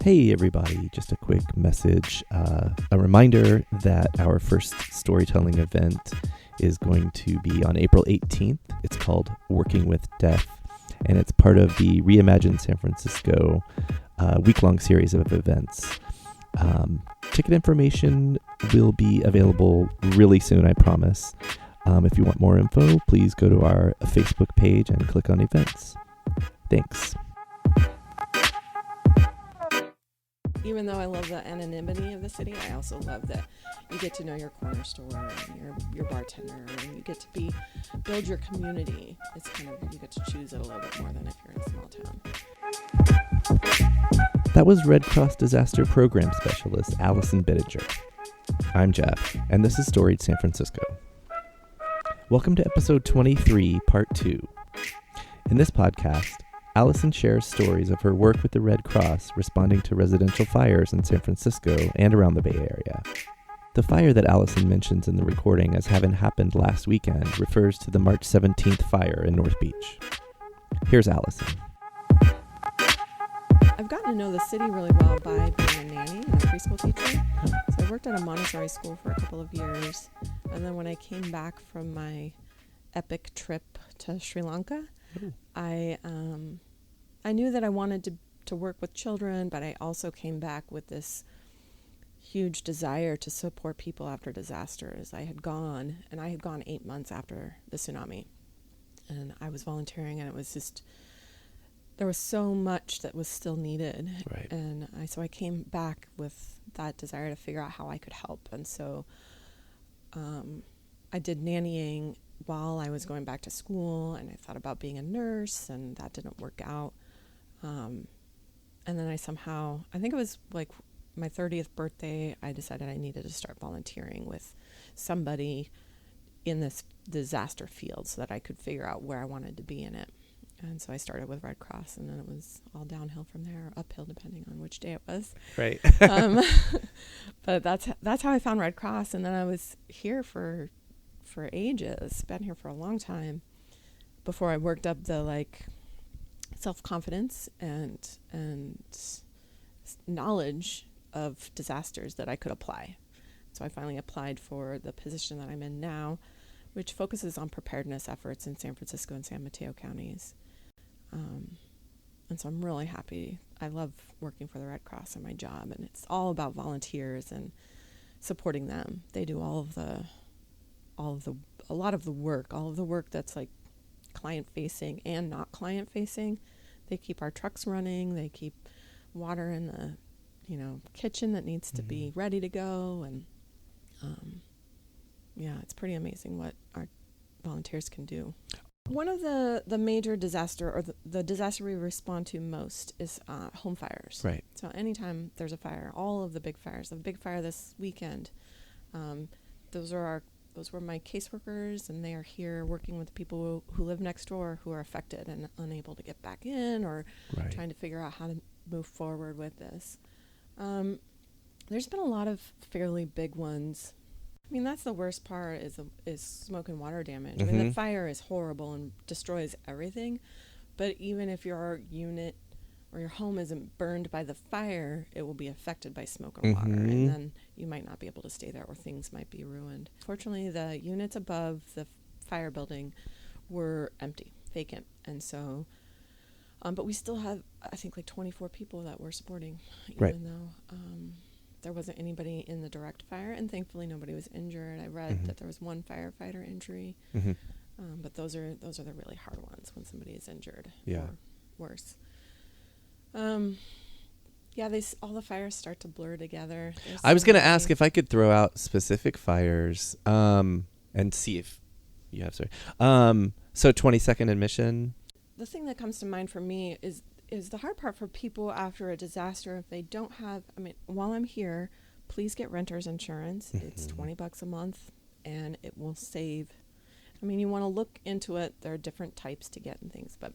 Hey everybody, just a quick message, a reminder that our first storytelling event is going to be on April 18th. It's called Working with Deaf, and it's part of the Reimagine San Francisco week-long series of events. Ticket information will be available really soon, I promise. If you want more info, please go to our Facebook page and click on events. Thanks. Even though I love the anonymity of the city, I also love that you get to know your corner store and your bartender, and you get to build your community. It's kind of, you get to choose it a little bit more than if you're in a small town. That was Red Cross Disaster Program Specialist Allison Biddinger. I'm Jeff, and this is Storied San Francisco. Welcome to episode 23, part 2. In this podcast, Allison shares stories of her work with the Red Cross responding to residential fires in San Francisco and around the Bay Area. The fire that Allison mentions in the recording as having happened last weekend refers to the March 17th fire in North Beach. Here's Allison. I've gotten to know the city really well by being a nanny and a preschool teacher. So I worked at a Montessori school for a couple of years. And then when I came back from my epic trip to Sri Lanka, I knew that I wanted to work with children, but I also came back with this huge desire to support people after disasters. I had gone 8 months after the tsunami, and I was volunteering, and it was just, there was so much that was still needed. Right. And so I came back with that desire to figure out how I could help. And so I did nannying while I was going back to school, and I thought about being a nurse, and that didn't work out. And then I think it was like my 30th birthday, I decided I needed to start volunteering with somebody in this disaster field so that I could figure out where I wanted to be in it. And so I started with Red Cross, and then it was all downhill from there, or uphill depending on which day it was. Right. But that's how I found Red Cross, and then I was here for ages, been here for a long time before I worked up the self-confidence and knowledge of disasters that I could apply. So I finally applied for the position that I'm in now, which focuses on preparedness efforts in San Francisco and San Mateo counties. And so I'm really happy. I love working for the Red Cross in my job, and it's all about volunteers and supporting them. They do all of the work that's like client facing and not client facing. They keep our trucks running. They keep water in the, kitchen that needs to be ready to go. And, it's pretty amazing what our volunteers can do. One of the major disaster, or the disaster we respond to most, is home fires. Right. So anytime there's a fire, all of the big fires, the big fire this weekend, those were my caseworkers, and they are here working with people who live next door who are affected and unable to get back in, or trying to figure out how to move forward with this. There's been a lot of fairly big ones. I mean, that's the worst part is smoke and water damage. Mm-hmm. I mean, the fire is horrible and destroys everything, but even if your unit or your home isn't burned by the fire, it will be affected by smoke and water, and then you might not be able to stay there, or things might be ruined. Fortunately, the units above the fire building were empty, vacant, and so, but we still have, I think, 24 people that we're supporting, even though there wasn't anybody in the direct fire, and thankfully nobody was injured. I read that there was one firefighter injury, but those are the really hard ones, when somebody is injured or worse. All the fires start to blur together. I was going to ask if I could throw out specific fires and see if you have, so 22nd admission. The thing that comes to mind for me is the hard part for people after a disaster. If they don't have, while I'm here, please get renter's insurance. It's $20 a month, and it will save. You want to look into it. There are different types to get and things, but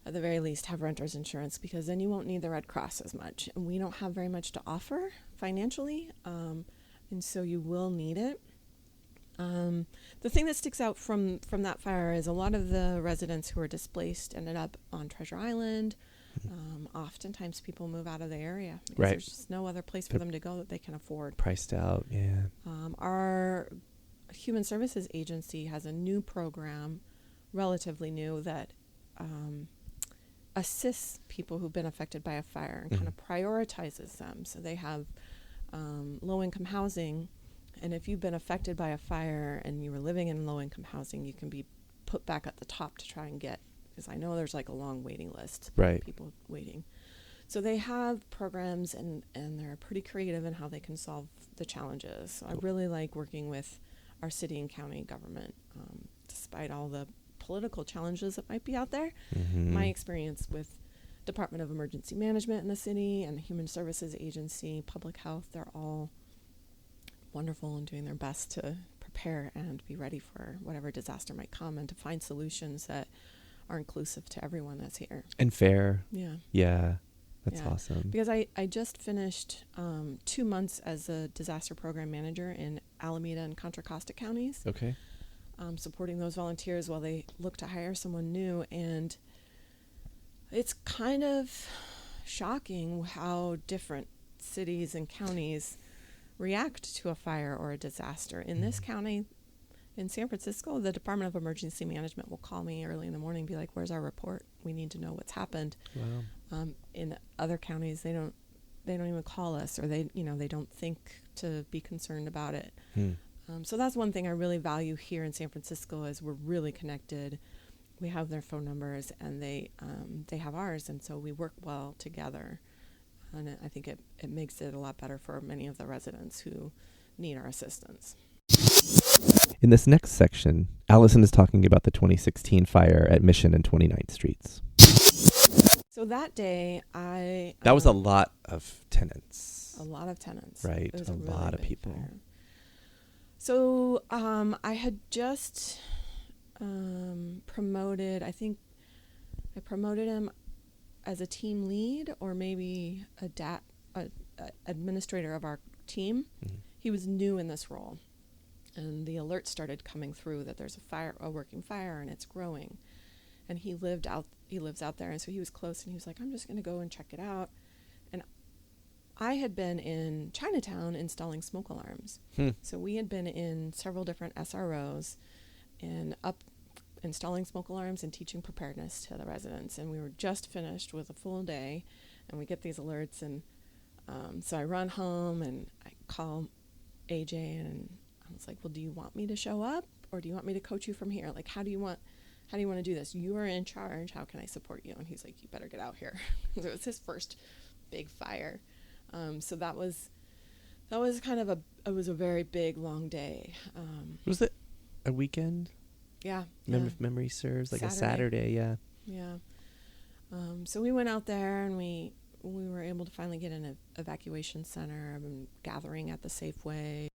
at the very least, have renter's insurance, because then you won't need the Red Cross as much. And we don't have very much to offer financially, and so you will need it. The thing that sticks out from that fire is a lot of the residents who were displaced ended up on Treasure Island Oftentimes people move out of the area because Right. there's just no other place for them to go that they can afford. Priced out, yeah. Our Human Services Agency has a new program, relatively new, that assists people who've been affected by a fire and kind of prioritizes them. So they have low-income housing, and if you've been affected by a fire and you were living in low-income housing, you can be put back at the top to try and get, because I know there's like a long waiting list Right. of people waiting. So they have programs, and they're pretty creative in how they can solve the challenges. So I really like working with our city and county government, despite all the political challenges that might be out there. My experience with Department of Emergency Management in the city and the Human Services Agency, Public Health, they're all wonderful and doing their best to prepare and be ready for whatever disaster might come, and to find solutions that are inclusive to everyone that's here. And fair. Yeah. Yeah. That's Yeah. awesome. Because I just finished 2 months as a disaster program manager in Alameda and Contra Costa counties, Okay. supporting those volunteers while they look to hire someone new. And it's kind of shocking how different cities and counties react to a fire or a disaster. In this county, in San Francisco, the Department of Emergency Management will call me early in the morning and be like, "Where's our report? We need to know what's happened." Wow. In other counties, they don't even call us, or they don't think to be concerned about it. So that's one thing I really value here in San Francisco, is we're really connected. We have their phone numbers, and they have ours, and so we work well together. And I think it makes it a lot better for many of the residents who need our assistance. In this next section, Allison is talking about the 2016 fire at Mission and 29th Streets. So that day, That was a lot of tenants. A lot of tenants. Right, It was a really lot of big people. fire. So I had just promoted, I think I promoted him as a team lead, or maybe a administrator of our team. He was new in this role, and the alerts started coming through that there's a working fire, and it's growing. And he lives out there, and so he was close, and he was like, "I'm just going to go and check it out." And I had been in Chinatown installing smoke alarms. So we had been in several different SROs and installing smoke alarms and teaching preparedness to the residents. And we were just finished with a full day, and we get these alerts. And so I run home and I call AJ, and I was like, "Well, do you want me to show up, or do you want me to coach you from here? Like, how do you want to do this? You are in charge. How can I support you?" And he's like, "You better get out here." So it was his first big fire. So that was kind of it was a very big, long day. Was it a weekend? Yeah. If memory serves, like Saturday. a Saturday, yeah. Yeah. So we went out there, and we were able to finally get an evacuation center and gathering at the Safeway.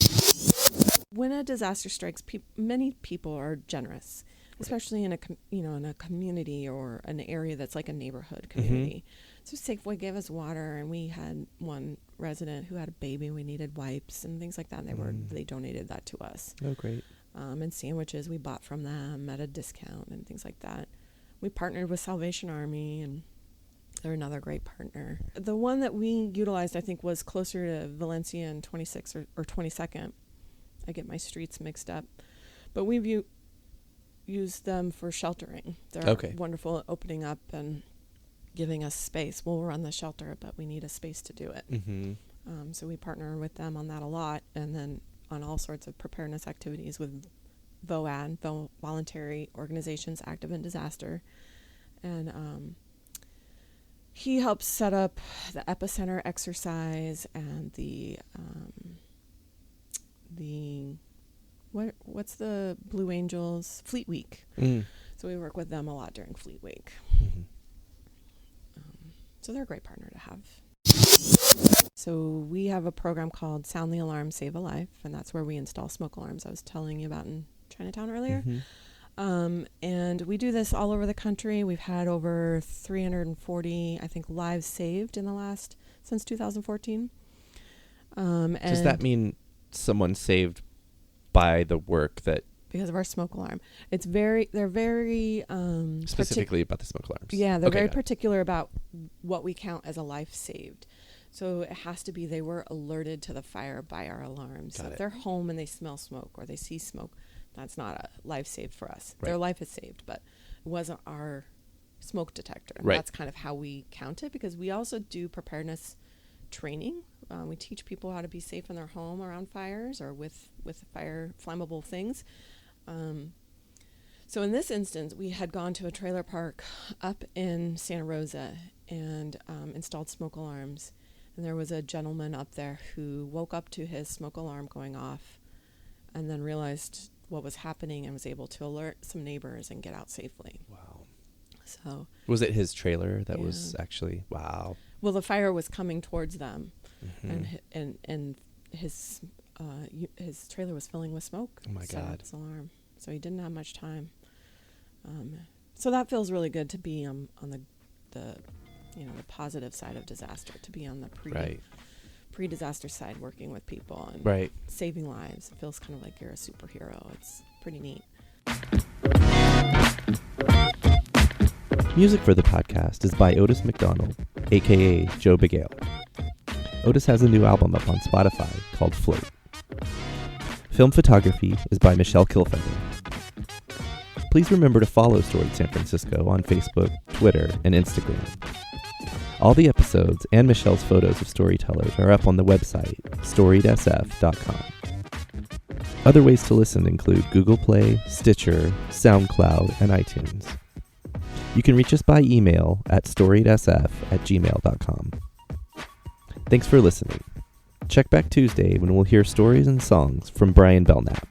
When a disaster strikes, many people are generous, especially in a community or an area that's like a neighborhood community. So Safeway gave us water, and we had one resident who had a baby. We needed wipes and things like that. And they donated that to us. Oh, great. And sandwiches we bought from them at a discount and things like that. We partnered with Salvation Army, and they're another great partner. The one that we utilized, I think, was closer to Valencia and 26th or 22nd. I get my streets mixed up. But we've used them for sheltering. They're wonderful at opening up and giving us space. We'll run the shelter, but we need a space to do it. So we partner with them on that a lot, and then on all sorts of preparedness activities with VOAD, Voluntary Organizations Active in Disaster. And he helps set up the epicenter exercise and what's the Blue Angels Fleet Week. So we work with them a lot during Fleet Week. So they're a great partner to have. So we have a program called Sound the Alarm, Save a Life, and that's where we install smoke alarms I was telling you about in Chinatown earlier. And we do this all over the country. We've had over 340, I think, lives saved since 2014. Does that mean someone saved by the work that because of our smoke alarm. They're very Specifically about the smoke alarms. Yeah, they're Okay, very got it. particular about what we count as a life saved. So it has to be they were alerted to the fire by our alarms. So Got if it. they're home and they smell smoke or they see smoke, that's not a life saved for us. Right. Their life is saved, but it wasn't our smoke detector. And Right. that's kind of how we count it, because we also do preparedness training. We teach people how to be safe in their home around fires or with fire flammable things. So in this instance, we had gone to a trailer park up in Santa Rosa and installed smoke alarms. And there was a gentleman up there who woke up to his smoke alarm going off and then realized what was happening and was able to alert some neighbors and get out safely. Wow. So Was it his trailer that Yeah. was actually, wow. well, the fire was coming towards them, Mhm. and his trailer was filling with smoke. Oh my set off God. his alarm. So he didn't have much time. So that feels really good to be on the the positive side of disaster, to be on the Right. pre-disaster side, working with people and Right. saving lives. It feels kind of like you're a superhero. It's pretty neat. Music for the podcast is by Otis McDonald, aka Joe Big Ale. Otis has a new album up on Spotify called Float. Film photography is by Michelle Kilfender. Please remember to follow Storied San Francisco on Facebook, Twitter, and Instagram. All the episodes and Michelle's photos of storytellers are up on the website, storiedsf.com. Other ways to listen include Google Play, Stitcher, SoundCloud, and iTunes. You can reach us by email at storiedsf@gmail.com. Thanks for listening. Check back Tuesday when we'll hear stories and songs from Brian Belknap.